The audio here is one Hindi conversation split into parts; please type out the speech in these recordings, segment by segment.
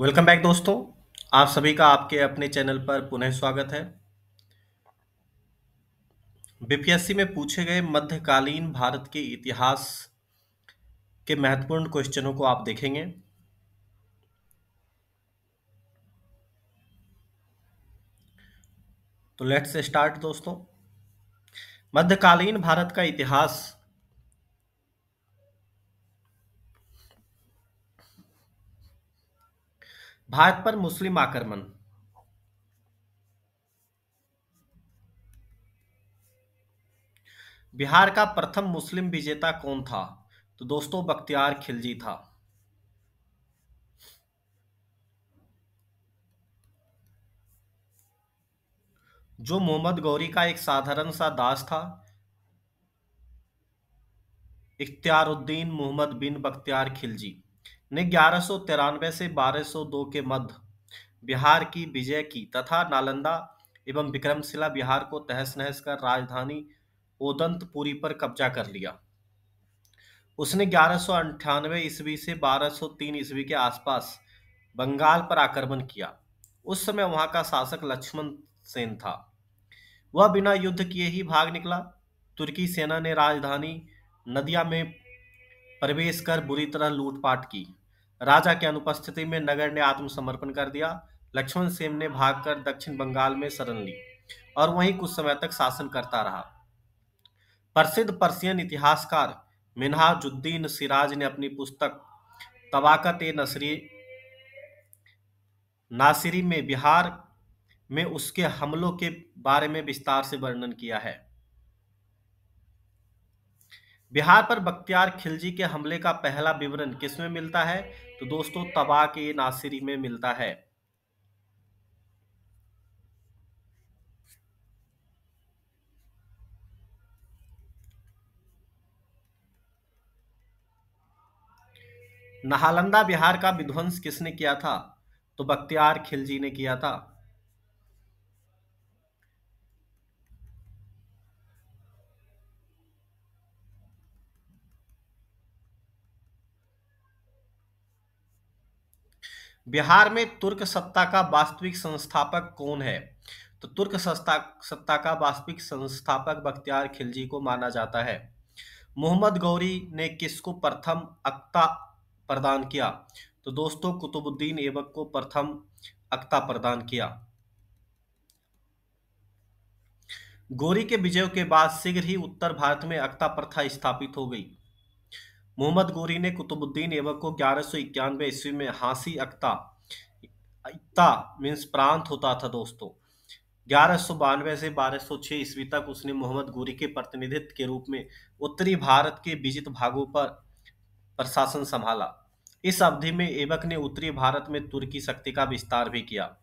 वेलकम बैक दोस्तों। आप सभी का आपके अपने चैनल पर पुनः स्वागत है। बीपीएससी में पूछे गए मध्यकालीन भारत के इतिहास के महत्वपूर्ण क्वेश्चनों को आप देखेंगे। तो लेट्स स्टार्ट दोस्तों। मध्यकालीन भारत का इतिहास भारत पर मुस्लिम आक्रमण। बिहार का प्रथम मुस्लिम विजेता कौन था? तो दोस्तों बख्तियार खिलजी था। जो मोहम्मद गौरी का एक साधारण सा दास था, इख्तियारुद्दीन मोहम्मद बिन बख्तियार खिलजी ने 1193 से 1202 के मध्य बिहार की विजय की तथा नालंदा एवं विक्रमशिला बिहार को तहस-नहस कर राजधानी ओदंतपुरी पर कब्जा कर लिया। उसने 1198 ईस्वी से 1203 ईस्वी के आसपास बंगाल पर आक्रमण किया। उस समय वहां का शासक लक्ष्मण सेन था। वह बिना युद्ध किए ही भाग निकला। तुर्की सेना ने राजधानी नदिया में प्रवेश कर बुरी तरह लूटपाट की। राजा की अनुपस्थिति में नगर ने आत्मसमर्पण कर दिया। लक्ष्मण सेन ने भागकर दक्षिण बंगाल में शरण ली और वहीं कुछ समय तक शासन करता रहा। प्रसिद्ध पर्शियन इतिहासकार मिन्हाजुद्दीन सिराज ने अपनी पुस्तक तबाकत ए नासिरी में बिहार में उसके हमलों के बारे में विस्तार से वर्णन किया है। बिहार पर बख्तियार खिलजी के हमले का पहला विवरण किसमें मिलता है? तो दोस्तों तबाक ए नासिरी में मिलता है। नालंदा बिहार का विध्वंस किसने किया था? तो बख्तियार खिलजी ने किया था। बिहार में तुर्क सत्ता का वास्तविक संस्थापक कौन है? तो तुर्क सत्ता का वास्तविक संस्थापक बख्तियार खिलजी को माना जाता है। मोहम्मद गौरी ने किसको प्रथम अक्ता प्रदान किया? तो दोस्तों कुतुबुद्दीन ऐबक को प्रथम अक्ता प्रदान किया। गौरी के विजयों के बाद शीघ्र ही उत्तर भारत में अक्ता प्रथा स्थापित हो गई। मोहम्मद गौरी ने कुतुबुद्दीन ऐबक को 1191 ईस्वी में हांसी अक्ता, इक्ता मीन्स प्रांत होता था दोस्तों, 1192 से 1206 ईस्वी तक उसने मोहम्मद गौरी के प्रतिनिधित्व के रूप में उत्तरी भारत के विजित भागों पर प्रशासन संभाला। इस अवधि में ऐबक ने उत्तरी भारत में तुर्की शक्ति का विस्तार भी किया।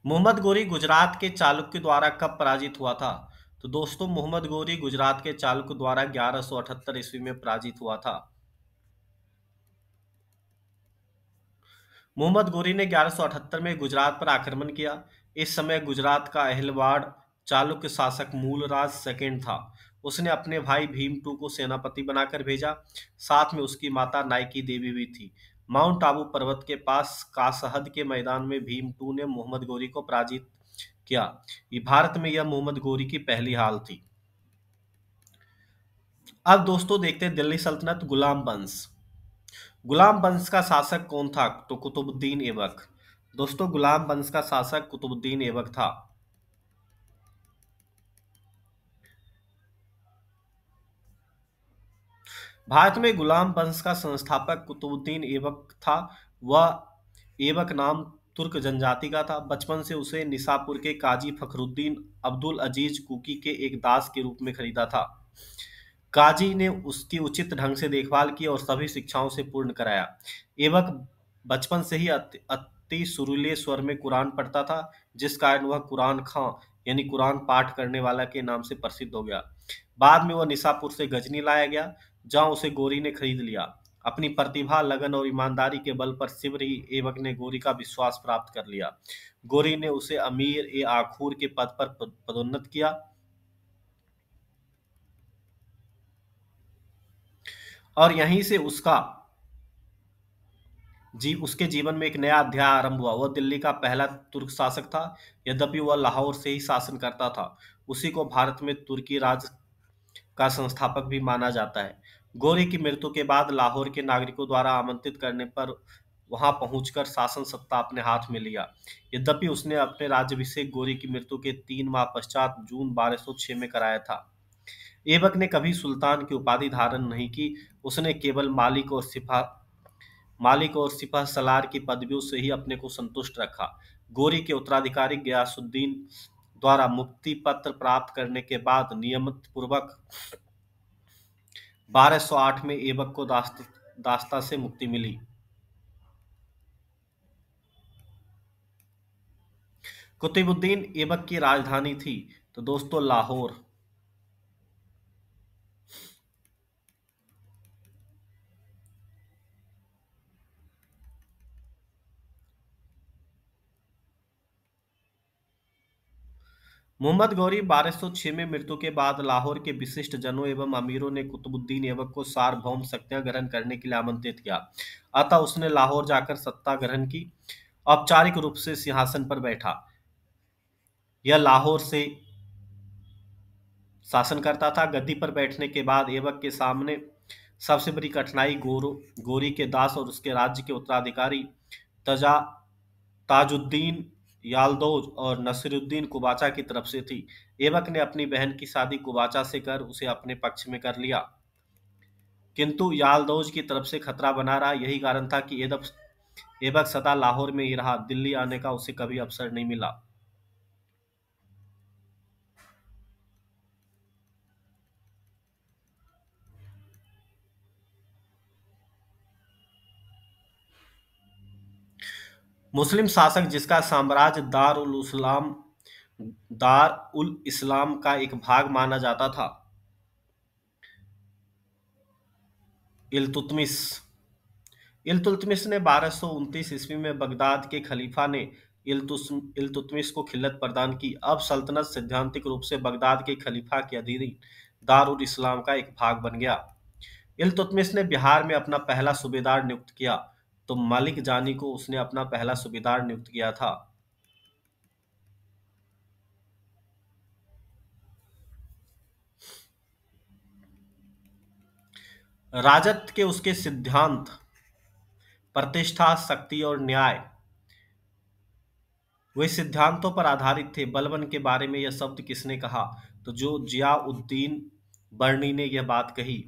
मोहम्मद गोरी गुजरात के चालुक्य द्वारा कब पराजित हुआ था? तो दोस्तों मोहम्मद गोरी गुजरात के चालुक्य द्वारा 1178 ईस्वी में पराजित हुआ था। मोहम्मद गोरी ने 1178 में गुजरात पर आक्रमण किया। इस समय गुजरात का अहिलवाड़ चालुक्य शासक मूलराज सेकंड था। उसने अपने भाई भीम टू को सेनापति बनाकर भेजा। साथ में उसकी माता नाइकी देवी भी थी। माउंट आबू पर्वत के पास कासहद के मैदान में भीम टू ने मोहम्मद गोरी को पराजित किया। ये भारत में यह मोहम्मद गोरी की पहली हाल थी। अब दोस्तों देखते हैं दिल्ली सल्तनत गुलाम वंश। गुलाम वंश का शासक कौन था? तो कुतुबुद्दीन ऐबक। दोस्तों गुलाम वंश का शासक कुतुबुद्दीन ऐबक था। भारत में गुलाम वंश का संस्थापक कुतुबुद्दीन ऐबक था। वह ऐबक नाम तुर्क जनजाति का था। बचपन से उसे निसापुर के काजी फखरुद्दीन अब्दुल अजीज कुकी के एक दास के रूप में खरीदा था। काजी ने उसकी उचित ढंग से देखभाल की और सभी शिक्षाओं से पूर्ण कराया। ऐबक बचपन से ही अति सुरीले स्वर में कुरान पढ़ता था, जिस कारण वह कुरान खां यानी कुरान पाठ करने वाला के नाम से प्रसिद्ध हो गया। बाद में वह निसापुर से गजनी लाया गया, जहां उसे गोरी ने खरीद लिया। अपनी प्रतिभा, लगन और ईमानदारी के बल पर शीघ्र ही ऐबक ने गोरी का विश्वास प्राप्त कर लिया। गोरी ने उसे अमीर ए आखूर के पद पर पदोन्नत किया। और यहीं से उसके जीवन में एक नया अध्याय आरंभ हुआ। वह दिल्ली का पहला तुर्क शासक था। यद्यपि वह लाहौर से ही शासन करता था, उसी को भारत में तुर्की राज का संस्थापक भी माना जाता है। गौरी की मृत्यु के बाद लाहौर के नागरिकों द्वारा आमंत्रित करने पर वहां पहुंचकर शासन सत्ता अपने हाथ में लिया। यद्यपि उसने अपने राज्याभिषेक गौरी की मृत्यु के 3 माह पश्चात जून 1206 में कराया था। ऐबक ने कभी सुल्तान की उपाधि धारण नहीं की। उसने केवल मालिक और सिपह सलार की पदवियों से ही अपने को संतुष्ट रखा। गौरी के उत्तराधिकारी गयासुद्दीन द्वारा मुक्ति पत्र प्राप्त करने के बाद नियमित पूर्वक 1208 में ऐबक को दास्ता से मुक्ति मिली। कुतुबुद्दीन ऐबक की राजधानी थी। तो दोस्तों लाहौर। मोहम्मद गौरी 1206 में मृत्यु के बाद लाहौर के विशिष्ट जनों एवं अमीरों ने कुतुबुद्दीन ऐबक को सार्वभौम शक्तियां ग्रहण करने के लिए आमंत्रित किया। अतः उसने लाहौर जाकर सत्ता ग्रहण की, औपचारिक रूप से सिंहासन पर बैठा। यह लाहौर से शासन करता था। गद्दी पर बैठने के बाद ऐबक के सामने सबसे बड़ी कठिनाई गोरी के दास और उसके राज्य के उत्तराधिकारी तजा ताजुद्दीन यालदौज और नसीरुद्दीन कुबाचा की तरफ से थी। ऐबक ने अपनी बहन की शादी कुबाचा से कर उसे अपने पक्ष में कर लिया, किंतु यालदौज की तरफ से खतरा बना रहा। यही कारण था कि ऐबक सदा लाहौर में ही रहा। दिल्ली आने का उसे कभी अवसर नहीं मिला। मुस्लिम शासक जिसका साम्राज्य दार उल इस्लाम का एक भाग माना जाता था, इल्तुतमिश। इल्तुतमिश ने 1229 ईस्वी में बगदाद के खलीफा ने इल्तुतमिश को खिल्लत प्रदान की। अब सल्तनत सैद्धांतिक रूप से बगदाद के खलीफा के अधीन दारुल इस्लाम का एक भाग बन गया। इल्तुतमिश ने बिहार में अपना पहला सूबेदार नियुक्त किया। तो मलिक जानी को उसने अपना पहला सूबेदार नियुक्त किया था। राजत के उसके सिद्धांत प्रतिष्ठा, शक्ति और न्याय वे सिद्धांतों पर आधारित थे। बलबन के बारे में यह शब्द किसने कहा? तो जो जियाउद्दीन बर्नी ने यह बात कही।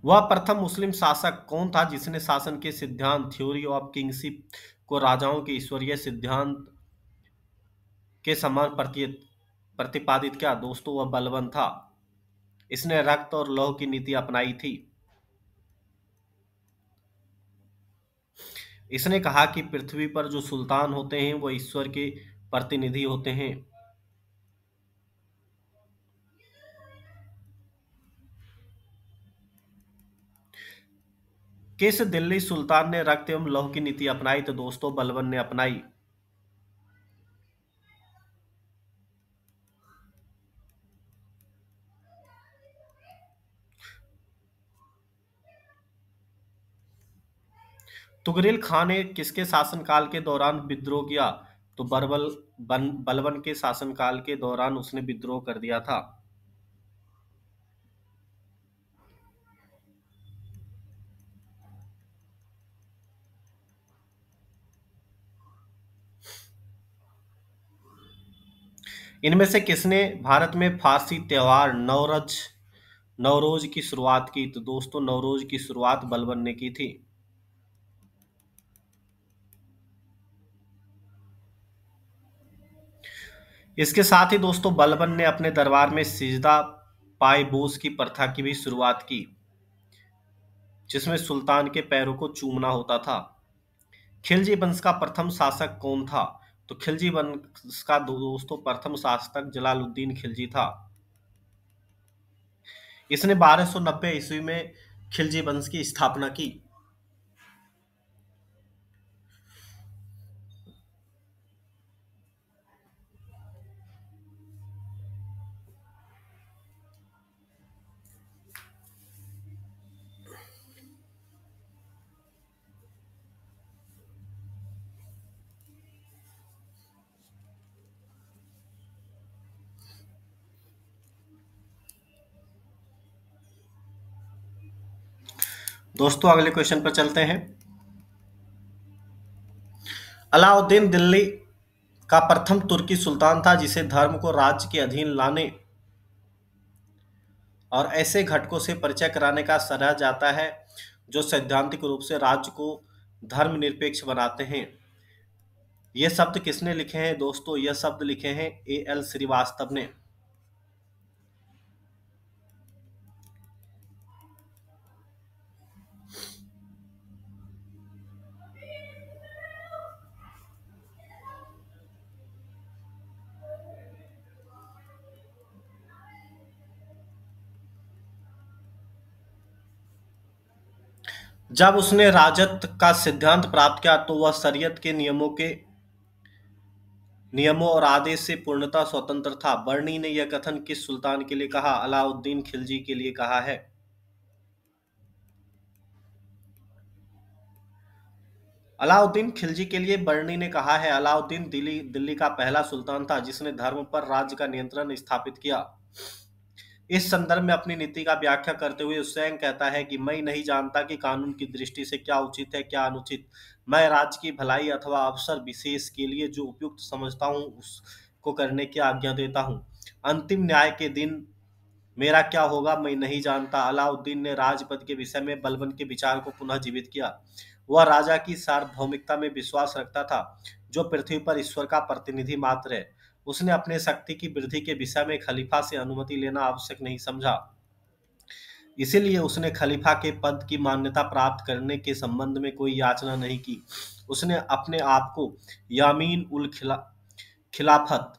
वह प्रथम मुस्लिम शासक कौन था जिसने शासन के सिद्धांत थ्योरी ऑफ किंगशिप को राजाओं के ईश्वरीय सिद्धांत के समान प्रतिपादित किया? दोस्तों वह बलबन था। इसने रक्त और लौह की नीति अपनाई थी। इसने कहा कि पृथ्वी पर जो सुल्तान होते हैं वो ईश्वर के प्रतिनिधि होते हैं। किस दिल्ली सुल्तान ने रक्त एवं लौह की नीति अपनाई? तो दोस्तों बलबन ने अपनाई। तुगरिल खान ने किसके शासनकाल के दौरान विद्रोह किया? तो बलबन के शासनकाल के दौरान उसने विद्रोह कर दिया था। इनमें से किसने भारत में फारसी त्योहार नवरोज की शुरुआत की? तो दोस्तों नवरोज की शुरुआत बलबन ने की थी। इसके साथ ही दोस्तों बलबन ने अपने दरबार में सिजदा पाए बोस की प्रथा की भी शुरुआत की, जिसमें सुल्तान के पैरों को चूमना होता था। खिलजी वंश का प्रथम शासक कौन था? तो खिलजी वंश का दोस्तों प्रथम शासक जलालुद्दीन खिलजी था। इसने 1290 ईस्वी में खिलजी वंश की स्थापना की। दोस्तों अगले क्वेश्चन पर चलते हैं। अलाउद्दीन दिल्ली का प्रथम तुर्की सुल्तान था जिसे धर्म को राज्य के अधीन लाने और ऐसे घटकों से परिचय कराने का सराहा जाता है जो सैद्धांतिक रूप से राज्य को धर्मनिरपेक्ष बनाते हैं। ये शब्द किसने लिखे हैं दोस्तों? ये शब्द लिखे हैं A.L. श्रीवास्तव ने। जब उसने राजत्व का सिद्धांत प्राप्त किया तो वह शरीयत के नियमों और आदेश से पूर्णतः स्वतंत्र था। बर्नी ने यह कथन किस सुल्तान के लिए कहा? अलाउद्दीन खिलजी के लिए कहा है। अलाउद्दीन खिलजी के लिए बर्नी ने कहा है, अलाउद्दीन दिल्ली का पहला सुल्तान था जिसने धर्म पर राज्य का नियंत्रण स्थापित किया। इस संदर्भ में अपनी नीति का व्याख्या करते हुए स्वयं कहता है कि मैं नहीं जानता कि कानून की दृष्टि से क्या उचित है क्या अनुचित। मैं राज्य की भलाई अथवा अवसर विशेष के लिए जो उपयुक्त समझता हूँ उसको करने की आज्ञा देता हूँ। अंतिम न्याय के दिन मेरा क्या होगा मैं नहीं जानता। अलाउद्दीन ने राजपद के विषय में बलबन के विचार को पुनः जीवित किया। वह राजा की सार्वभौमिकता में विश्वास रखता था जो पृथ्वी पर ईश्वर का प्रतिनिधि मात्र है। उसने अपने शक्ति की वृद्धि के विषय में खलीफा से अनुमति लेना आवश्यक नहीं समझा। इसीलिए उसने खलीफा के पद की मान्यता प्राप्त करने के संबंध में कोई याचना नहीं की। उसने अपने आप को यामीन उल खिलाफत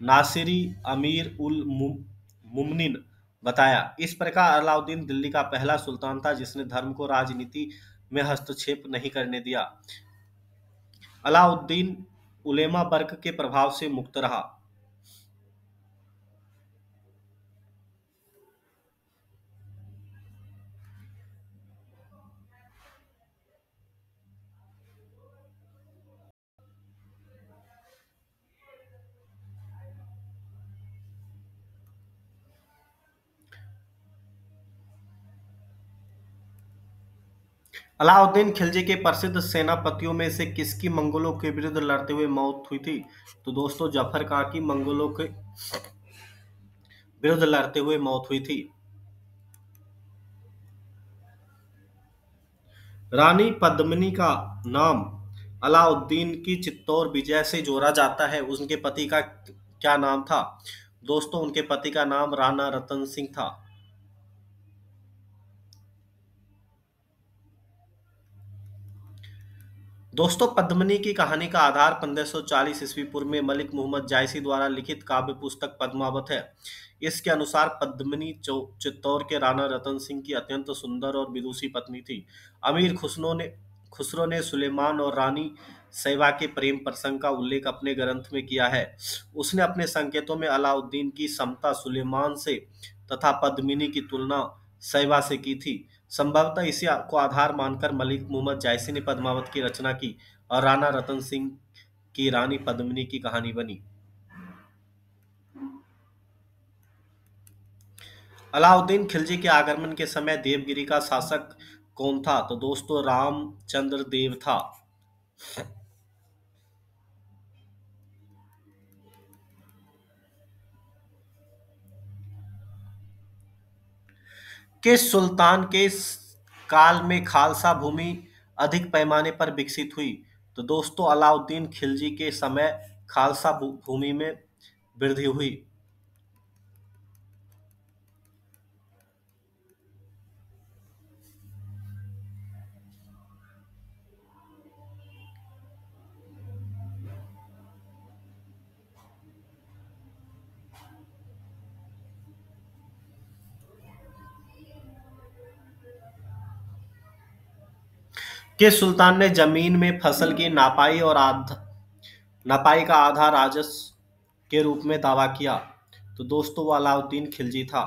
नासिरी अमीर उल मुमनिन बताया। इस प्रकार अलाउद्दीन दिल्ली का पहला सुल्तान था जिसने धर्म को राजनीति में हस्तक्षेप नहीं करने दिया। अलाउद्दीन उलेमा वर्ग के प्रभाव से मुक्त रहा। अलाउद्दीन खिलजी के प्रसिद्ध सेनापतियों में से किसकी मंगोलों के विरुद्ध लड़ते हुए मौत हुई थी? तो दोस्तों जफर खां की मंगोलों के विरुद्ध लड़ते हुए मौत हुई थी। रानी पद्मिनी का नाम अलाउद्दीन की चित्तौड़ विजय से जोड़ा जाता है। उनके पति का क्या नाम था? दोस्तों उनके पति का नाम राणा रतन सिंह था। दोस्तों पद्मिनी की कहानी का आधार 1540 ईस्वी पूर्व में मलिक मुहम्मद जायसी द्वारा लिखित काव्य पुस्तक पद्मावत है। इसके अनुसार पद्मिनी चित्तौड़ के राणा रतन सिंह की अत्यंत सुंदर और विदुषी पत्नी थी। अमीर खुसरो ने सुलेमान और रानी सैवा के प्रेम प्रसंग का उल्लेख अपने ग्रंथ में किया है। उसने अपने संकेतों में अलाउद्दीन की समता सुलेमान से तथा पद्मिनी की तुलना सैवा से की थी। संभवतः इसी को आधार मानकर मलिक मुहम्मद जायसी ने पद्मावत की रचना की और राणा रतन सिंह की रानी पद्मिनी की कहानी बनी। अलाउद्दीन खिलजी के आगमन के समय देवगिरी का शासक कौन था? तो दोस्तों रामचंद्र देव था। किस सुल्तान के काल में खालसा भूमि अधिक पैमाने पर विकसित हुई? तो दोस्तों अलाउद्दीन खिलजी के समय खालसा भूमि में वृद्धि हुई। किस सुल्तान ने जमीन में फसल की नापाई का आधा राजस्व के रूप में दावा किया? तो दोस्तों वो अलाउद्दीन खिलजी था।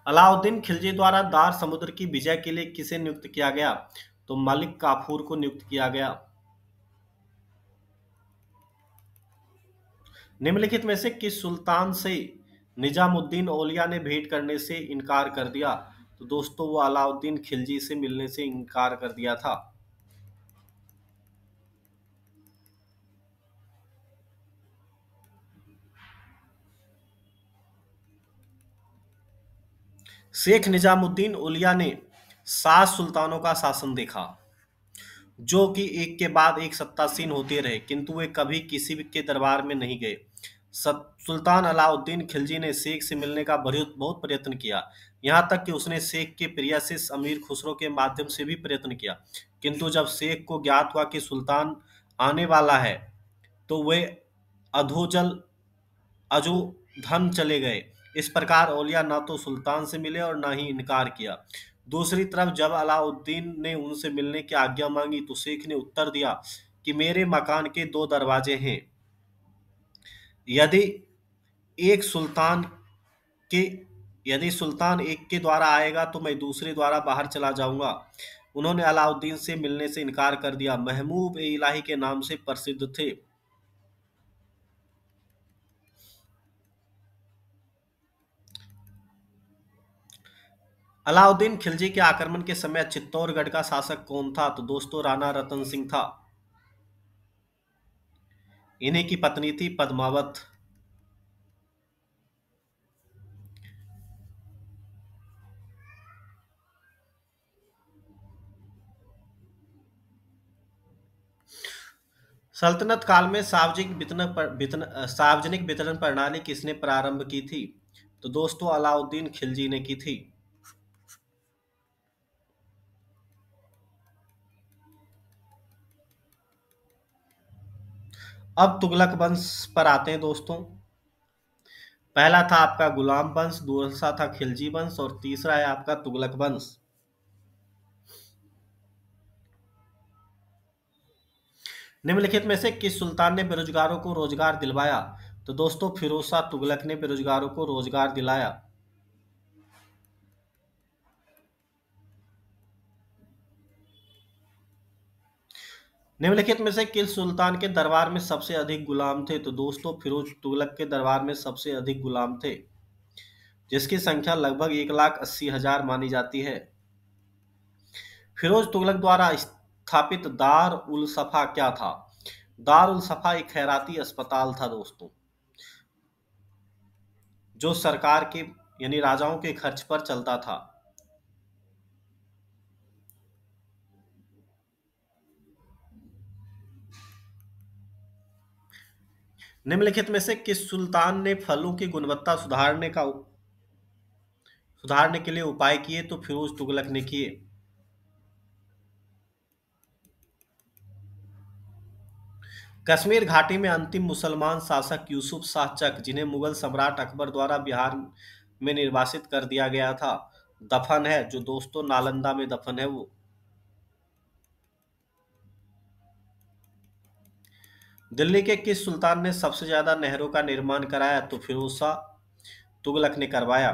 अलाउद्दीन खिलजी द्वारा दार समुद्र की विजय के लिए किसे नियुक्त किया गया? तो मलिक काफूर को नियुक्त किया गया। निम्नलिखित में से किस सुल्तान से निजामुद्दीन औलिया ने भेंट करने से इनकार कर दिया? तो दोस्तों वो अलाउद्दीन खिलजी से मिलने से इनकार कर दिया था। शेख निजामुद्दीन औलिया ने 7 सुल्तानों का शासन देखा, जो कि एक के बाद एक सत्तासीन होते रहे, किंतु वे कभी किसी के दरबार में नहीं गए। सुल्तान अलाउद्दीन खिलजी ने शेख से मिलने का बहुत बहुत प्रयत्न किया, यहाँ तक कि उसने शेख के प्रियशिष अमीर खुसरो के माध्यम से भी प्रयत्न किया, किंतु जब शेख को ज्ञात हुआ कि सुल्तान आने वाला है, तो वे अधोजल अजो धन चले गए। इस प्रकार औलिया न तो सुल्तान से मिले और न ही इनकार किया। दूसरी तरफ जब अलाउद्दीन ने उनसे मिलने की आज्ञा मांगी तो शेख ने उत्तर दिया कि मेरे मकान के 2 दरवाजे हैं। यदि एक सुल्तान के यदि सुल्तान एक के द्वारा आएगा तो मैं दूसरे द्वारा बाहर चला जाऊंगा। उन्होंने अलाउद्दीन से मिलने से इनकार कर दिया। महमूब ए इलाही के नाम से प्रसिद्ध थे। अलाउद्दीन खिलजी के आक्रमण के समय चित्तौड़गढ़ का शासक कौन था? तो दोस्तों राणा रतन सिंह था। इन्हीं की पत्नी थी पद्मावत। सल्तनत काल में सार्वजनिक वितरण प्रणाली किसने प्रारंभ की थी? तो दोस्तों अलाउद्दीन खिलजी ने की थी। अब तुगलक वंश पर आते हैं दोस्तों। पहला था आपका गुलाम वंश, दूसरा था खिलजी वंश और तीसरा है आपका तुगलक वंश। निम्नलिखित में से किस सुल्तान ने बेरोजगारों को रोजगार दिलवाया? तो दोस्तों फिरोज शाह तुगलक ने बेरोजगारों को रोजगार दिलाया। निम्नलिखित में से किस सुल्तान के दरबार में सबसे अधिक गुलाम थे? तो दोस्तों फिरोज तुगलक के दरबार में सबसे अधिक गुलाम थे, जिसकी संख्या लगभग 1,80,000 मानी जाती है। फिरोज तुगलक द्वारा स्थापित दार उल सफा क्या था? दार उल सफा एक खैराती अस्पताल था दोस्तों, जो सरकार के यानी राजाओं के खर्च पर चलता था। निम्नलिखित में से किस सुल्तान ने फलों की गुणवत्ता सुधारने के लिए उपाय किए? तो फिरोज तुगलक ने किए। कश्मीर घाटी में अंतिम मुसलमान शासक यूसुफ शाह चक, जिन्हें मुगल सम्राट अकबर द्वारा बिहार में निर्वासित कर दिया गया था, दफन है, जो दोस्तों नालंदा में दफन है वो। दिल्ली के किस सुल्तान ने सबसे ज्यादा नहरों का निर्माण कराया? तो फिरोज शाह तुगलक ने करवाया।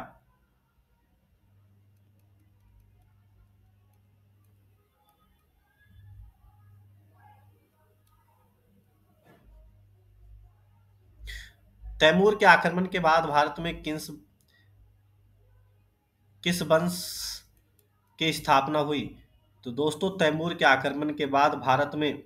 तैमूर के आक्रमण के बाद भारत में किस वंश की स्थापना हुई? तो दोस्तों तैमूर के आक्रमण के बाद भारत में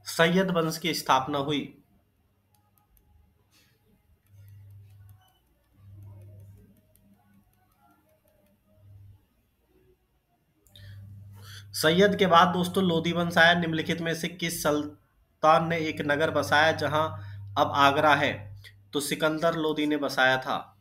सैयद वंश की स्थापना हुई। सैयद के बाद दोस्तों लोधी वंश आया। निम्नलिखित में से किस सुल्तान ने एक नगर बसाया जहां अब आगरा है? तो सिकंदर लोधी ने बसाया था।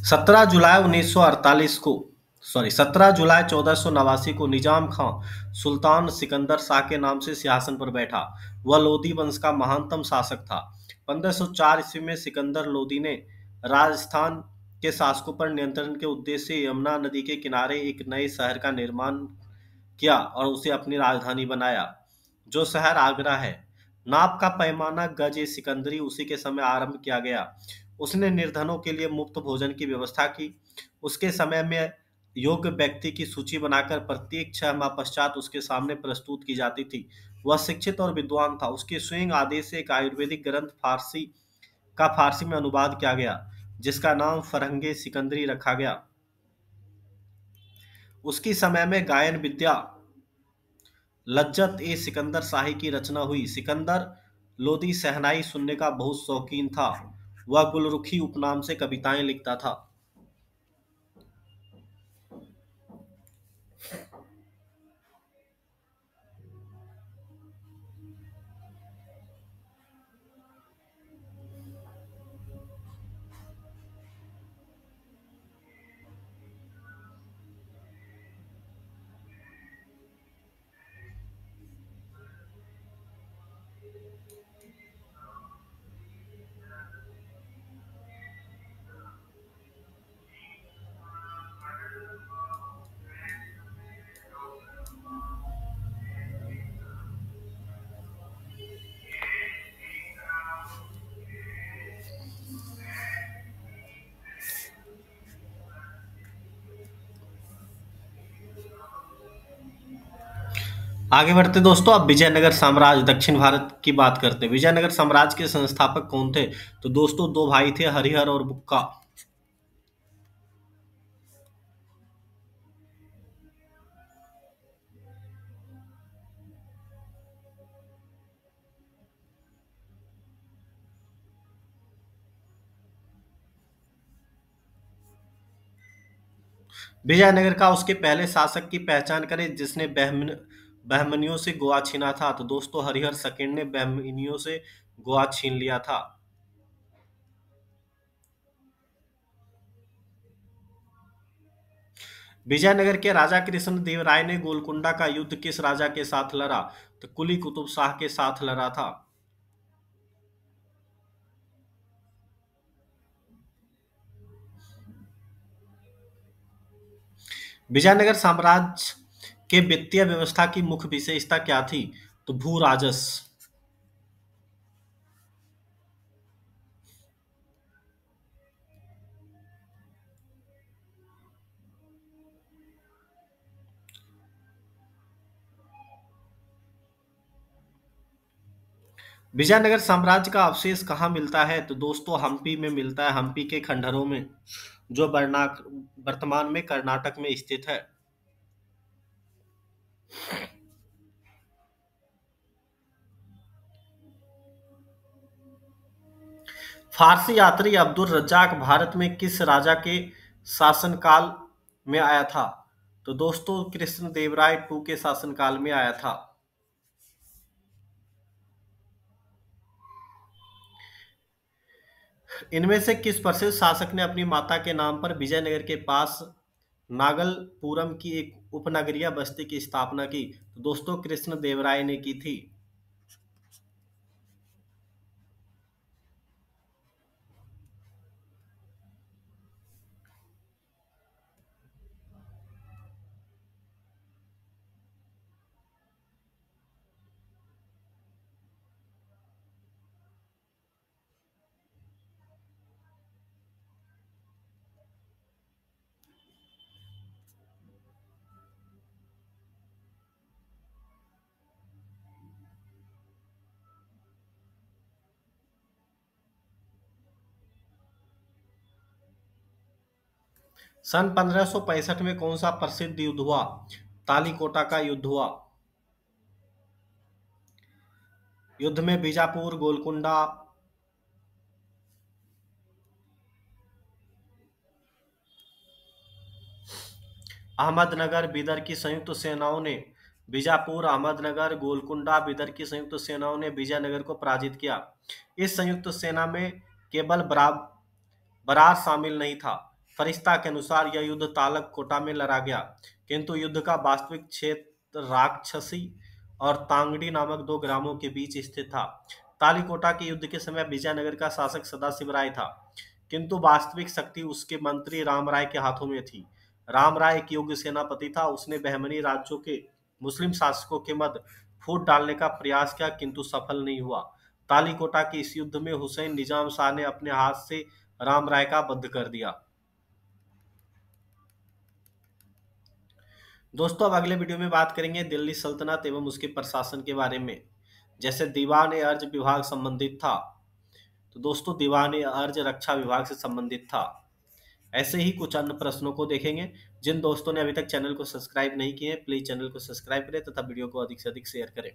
17 जुलाई 1489 को निजाम खां सुल्तान सिकंदर शाह के नाम से सिंहासन पर बैठा। वह लोदी वंश का महानतम शासक था। 1504 ईस्वी में सिकंदर लोदी ने राजस्थान के शासकों पर नियंत्रण के उद्देश्य से यमुना नदी के किनारे एक नए शहर का निर्माण किया और उसे अपनी राजधानी बनाया, जो शहर आगरा है। नाप का पैमाना गज ए सिकंदरी उसी के समय आरंभ किया गया। उसने निर्धनों के लिए मुफ्त भोजन की व्यवस्था की। उसके समय में योग्य व्यक्ति की सूची बनाकर प्रत्येक 6 माह पश्चात उसके सामने प्रस्तुत की जाती थी। वह शिक्षित और विद्वान था। उसके स्वयं आदेश से एक आयुर्वेदिक ग्रंथ फारसी में अनुवाद किया गया, जिसका नाम फरहंगे सिकंदरी रखा गया। उसकी समय में गायन विद्या लज्जत ए सिकंदर शाही की रचना हुई। सिकंदर लोदी शहनाई सुनने का बहुत शौकीन था। वह गुलरुखी उपनाम से कविताएं लिखता था। आगे बढ़ते दोस्तों, अब विजयनगर साम्राज्य दक्षिण भारत की बात करते हैं। विजयनगर साम्राज्य के संस्थापक कौन थे? तो दोस्तों, दो भाई थे, हरिहर और बुक्का। विजयनगर का उसके पहले शासक की पहचान करें जिसने बहमनियों से गोवा छीना था। तो दोस्तों, हरिहर सेकंड ने बहमनियों से गोवा छीन लिया था। विजयनगर के राजा कृष्णदेव राय ने गोलकुंडा का युद्ध किस राजा के साथ लड़ा? तो कुली कुतुब शाह के साथ लड़ा था। विजयनगर साम्राज्य के वित्तीय व्यवस्था की मुख्य विशेषता क्या थी? तो भू राजस्व। विजयनगर साम्राज्य का अवशेष कहाँ मिलता है? तो दोस्तों, हम्पी में मिलता है, हम्पी के खंडहरों में, जो वर्तमान में कर्नाटक में स्थित है। फारसी यात्री अब्दुल रज्जाक भारत में किस राजा के शासनकाल में आया था? तो दोस्तों, कृष्णदेवराय टू के शासनकाल में आया था। इनमें से किस प्रसिद्ध शासक ने अपनी माता के नाम पर विजयनगर के पास नागलपुरम की एक उपनगरीय बस्ती की स्थापना की? तो दोस्तों, कृष्णदेवराय ने की थी। सन 1565 में कौन सा प्रसिद्ध युद्ध हुआ? तालीकोटा का युद्ध हुआ। युद्ध में बीजापुर, गोलकुंडा, अहमदनगर, बीदर की संयुक्त सेनाओं ने बीजापुर, अहमदनगर, गोलकुंडा, बीदर की संयुक्त सेनाओं ने विजयनगर को पराजित किया। इस संयुक्त सेना में केवल बरार शामिल नहीं था। फरिश्ता के अनुसार यह युद्ध तालक कोटा में लड़ा गया, किंतु युद्ध का वास्तविक क्षेत्र राक्षसी और तांगड़ी नामक दो ग्रामों के बीच स्थित था। तालीकोटा के युद्ध के समय विजयनगर का शासक सदाशिव राय था, किंतु वास्तविक शक्ति उसके मंत्री राम राय के हाथों में थी। राम राय एक योग्य सेनापति था। उसने बहमनी राज्यों के मुस्लिम शासकों के मध्य फूट डालने का प्रयास किया, किंतु सफल नहीं हुआ। तालीकोटा के इस युद्ध में हुसैन निजाम शाह ने अपने हाथ से राम राय का वध कर दिया। दोस्तों, अब अगले वीडियो में बात करेंगे दिल्ली सल्तनत एवं उसके प्रशासन के बारे में। जैसे दीवान ए अर्ज विभाग संबंधित था, तो दोस्तों दीवान ए अर्ज रक्षा विभाग से संबंधित था। ऐसे ही कुछ अन्य प्रश्नों को देखेंगे। जिन दोस्तों ने अभी तक चैनल को सब्सक्राइब नहीं किए हैं, प्लीज चैनल को सब्सक्राइब करें तथा वीडियो को अधिक से अधिक शेयर करें।